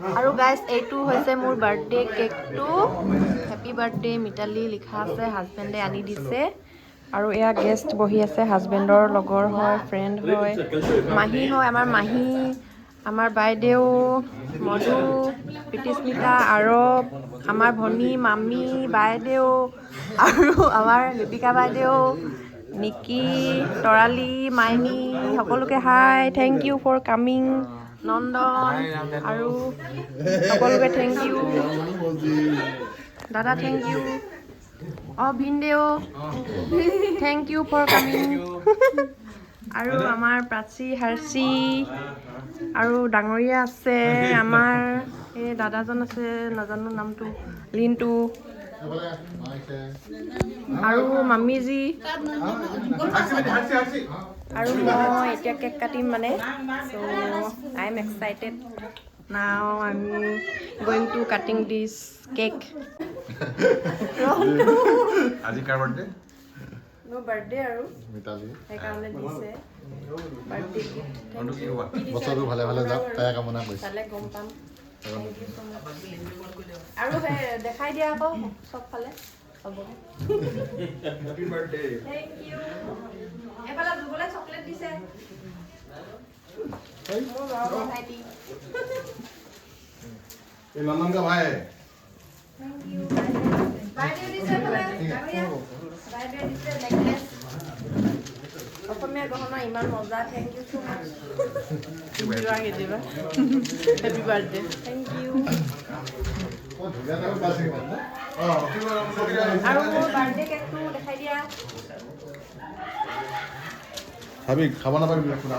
আৰু গাইজ এইটো হৈছে মোৰ বাৰ্থডে কেকটো হেপী বাৰ্থডে মিতালী লিখা আছে হাজবেণ্ডে আনি দিছে আৰু এয়া গেষ্ট বহি আছে হাজবেণ্ডৰ লগৰ হয় ফ্ৰেণ্ড হয় মাহী হয় মাহী আমাৰ বাইদেউ মধু প্ৰীতিস্মিতা আৰৱ আমাৰ ভনী মামী বাইদেউ আৰু আমাৰ লিপিকা বাইদেউ নিকি তৰালী মাইনী সকলোকে হাই থেংক ইউ ফৰ কামিং নন্দন আৰু সকলোকে থেংক ইউ দাদা থেংক ইউ ভিনদেউ থেংক ইউ ফৰ কামিং আৰু আমাৰ প্ৰাচী হাৰ্চি আৰু ডাঙৰীয়া আছে আমাৰ এই দাদাজন আছে নাজানো নামটো লিণ্টু আৰু মামীজি আৰু মই এতিয়া কেক কাটিম মানে চ' I am excited now I am going to cutting this cake আজি কাৰ বাৰ্থডে মোৰ বাৰ্থডে আৰু মিতালী সেইকাৰণে দিছে বাৰ্থডে বছৰটো ভালে ভালে যাওক তাই কামনা কৰিছে চালে গম পাম আৰু দেখাই দিয়া আকৌ চবফালে হ'ব হেপী বাৰ্থডে থেংক ইউ এফালে দুগলে চকলেট দিছে মোৰ ল'ৰা ভাইটি এই নন্দন কা ভাই থেংক ইউ বাইদেউ দিছে এফালে বাইদেউ দিছে নেকলেছ অসমীয়া গহনা ইমান মজা থেংক ইউ ছ' মাছ কেতিয়াবা হেপী বাৰ্থডে থেংক ইউ আৰু মোৰ বাৰ্থডে কেকটো দেখাই দিয়া ভাবি খাব নাপাবি শুনা